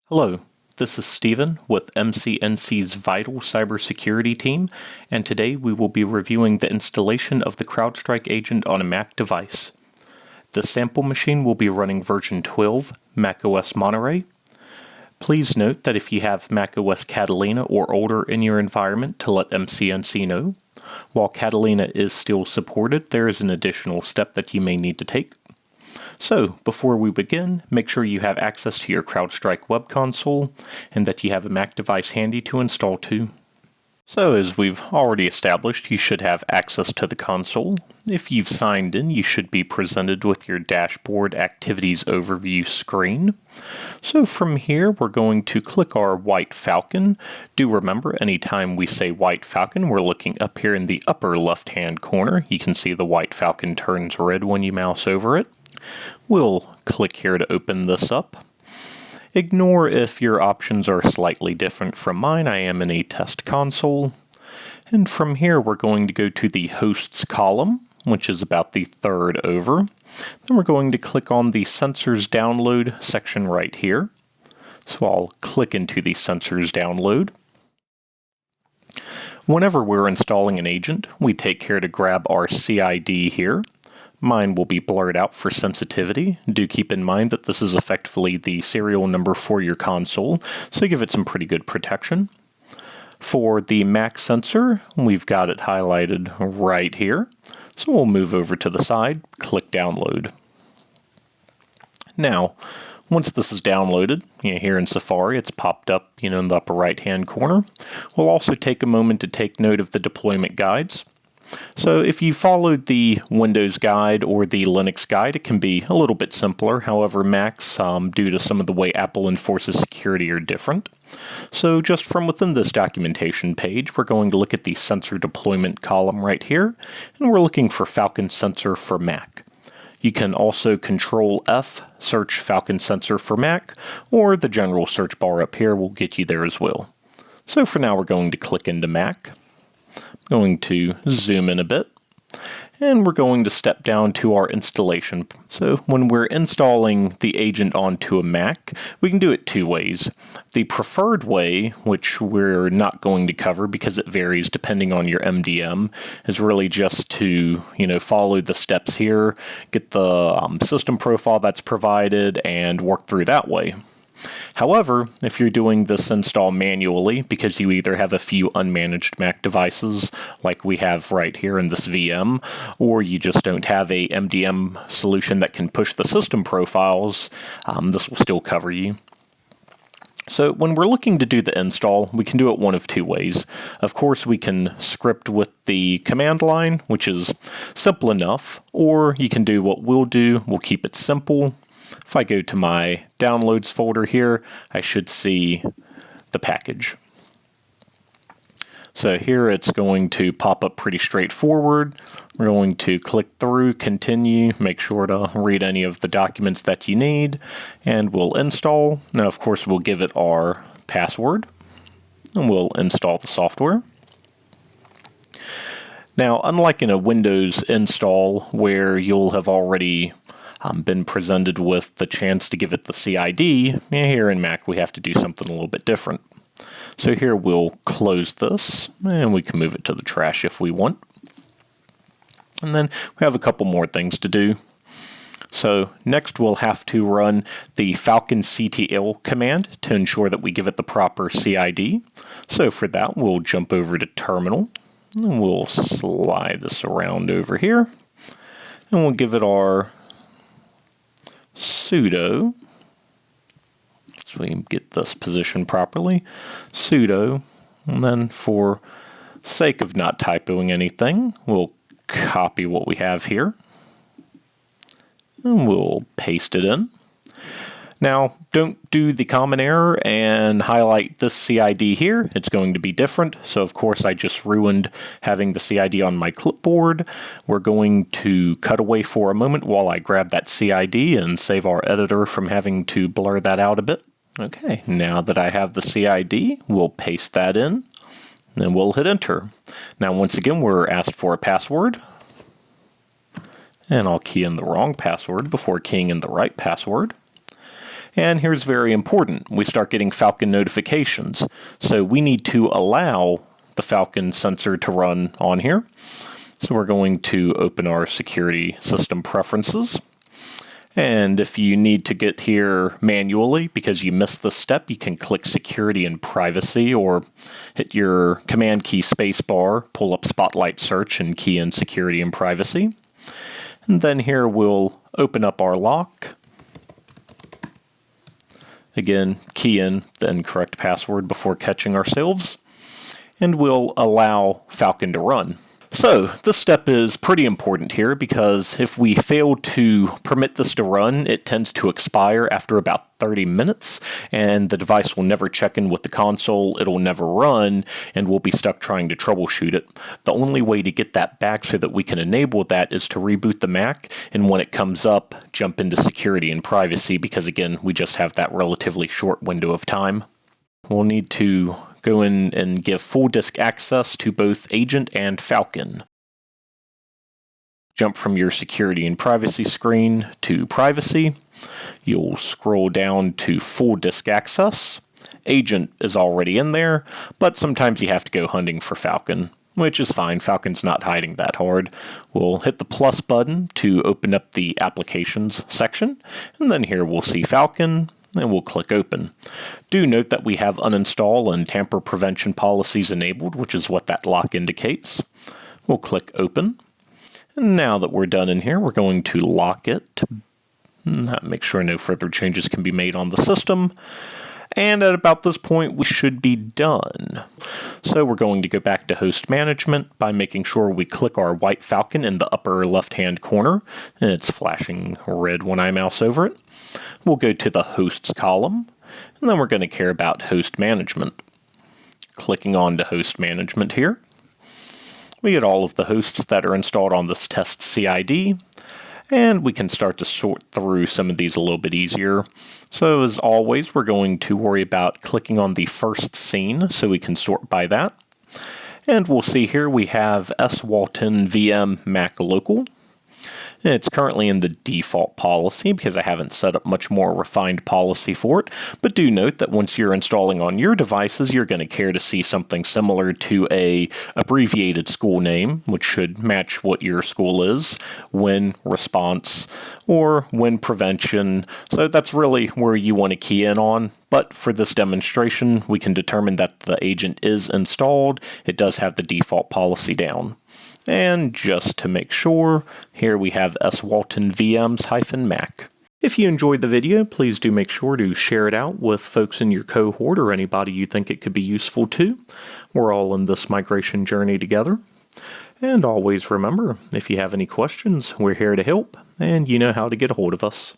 Hello, this is Stephen with MCNC's Vital Cybersecurity team, and today we will be reviewing the installation of the Crowdstrike agent on a Mac device. The sample machine will be running version 12, macOS Monterey. Please note that if you have macOS Catalina or older in your environment to let MCNC know. While Catalina is still supported, there is an additional step that you may need to take. So, before we begin, make sure you have access to your Crowdstrike web console and that you have a Mac device handy to install to. So, as we've already established, you should have access to the console. If you've signed in, you should be presented with your dashboard activities overview screen. So from here, we're going to click our white falcon. Do remember, anytime we say white falcon, we're looking up here in the upper left-hand corner. You can see the white falcon turns red when you mouse over it. We'll click here to open this up. Ignore if your options are slightly different from mine. I am in a test console. And from here, we're going to go to the hosts column, which is about the third over. Then we're going to click on the sensors download section right here. So I'll click into the sensors download. Whenever we're installing an agent, we take care to grab our CID here. Mine will be blurred out for sensitivity. Do keep in mind that this is effectively the serial number for your console, so give it some pretty good protection. For the Mac sensor, we've got it highlighted right here. So we'll move over to the side, click download. Now, once this is downloaded, here in Safari, it's popped up, in the upper right-hand corner. We'll also take a moment to take note of the deployment guides. So if you followed the Windows guide or the Linux guide, it can be a little bit simpler. However, Macs, due to some of the way Apple enforces security, are different. So just from within this documentation page, we're going to look at the sensor deployment column right here, and we're looking for Falcon Sensor for Mac. You can also Control F, search Falcon Sensor for Mac, or the general search bar up here will get you there as well. So for now, we're going to click into Mac. Going to zoom in a bit, and we're going to step down to our installation. So when we're installing the agent onto a Mac, we can do it two ways. The preferred way, which we're not going to cover because it varies depending on your MDM, is really just to, follow the steps here, get the system profile that's provided, and work through that way. However, if you're doing this install manually, because you either have a few unmanaged Mac devices, like we have right here in this VM, or you just don't have a MDM solution that can push the system profiles, this will still cover you. So when we're looking to do the install, we can do it one of two ways. Of course, we can script with the command line, which is simple enough, or you can do what we'll do. We'll keep it simple. If I go to my downloads folder here, I should see the package. So here it's going to pop up pretty straightforward. We're going to click through, continue, make sure to read any of the documents that you need, and we'll install. Now, of course, we'll give it our password, and we'll install the software. Now, unlike in a Windows install where you'll have already been presented with the chance to give it the CID, here in Mac we have to do something a little bit different. So here we'll close this, and we can move it to the trash if we want. And then we have a couple more things to do. So next we'll have to run the falconctl command to ensure that we give it the proper CID. So for that, we'll jump over to terminal, and we'll slide this around over here, and we'll give it our sudo, so we can get this positioned properly, sudo, and then for sake of not typoing anything, we'll copy what we have here, and we'll paste it in. Now, don't do the common error and highlight this CID here. It's going to be different. So, of course, I just ruined having the CID on my clipboard. We're going to cut away for a moment while I grab that CID and save our editor from having to blur that out a bit. Okay, now that I have the CID, we'll paste that in, and we'll hit enter. Now, once again, we're asked for a password. And I'll key in the wrong password before keying in the right password. And here's very important. We start getting Falcon notifications. So we need to allow the Falcon sensor to run on here. So we're going to open our security system preferences. And if you need to get here manually because you missed this step, you can click Security and Privacy or hit your Command key spacebar, pull up Spotlight Search and key in Security and Privacy. And then here we'll open up our lock. Again, key in the incorrect password before catching ourselves. And we'll allow Falcon to run. So this step is pretty important here because if we fail to permit this to run, it tends to expire after about 30 minutes and the device will never check in with the console, it'll never run, and we'll be stuck trying to troubleshoot it. The only way to get that back so that we can enable that is to reboot the Mac, and when it comes up, jump into security and privacy because again, we just have that relatively short window of time. We'll need to go in and give full disk access to both Agent and Falcon. Jump from your security and privacy screen to privacy. You'll scroll down to full disk access. Agent is already in there, but sometimes you have to go hunting for Falcon, which is fine. Falcon's not hiding that hard. We'll hit the plus button to open up the applications section, and then here we'll see Falcon. And we'll click open. Do note that we have uninstall and tamper prevention policies enabled, which is what that lock indicates. We'll click open. And now that we're done in here, we're going to lock it. Make sure no further changes can be made on the system. And at about this point, we should be done. So we're going to go back to host management by making sure we click our white Falcon in the upper left-hand corner. And it's flashing red when I mouse over it. We'll go to the hosts column, and then we're going to care about host management. Clicking on to host management here, we get all of the hosts that are installed on this test CID, and we can start to sort through some of these a little bit easier. So as always, we're going to worry about clicking on the first scene so we can sort by that. And we'll see here we have S. Walton VM Mac Local. It's currently in the default policy because I haven't set up much more refined policy for it, but do note that once you're installing on your devices, you're going to care to see something similar to a abbreviated school name, which should match what your school is, win response, or win prevention. So that's really where you want to key in on. But for this demonstration, we can determine that the agent is installed. It does have the default policy down. And just to make sure, here we have S. Walton VMs-Mac. If you enjoyed the video, please do make sure to share it out with folks in your cohort or anybody you think it could be useful to. We're all in this migration journey together. And always remember, if you have any questions, we're here to help, and you know how to get a hold of us.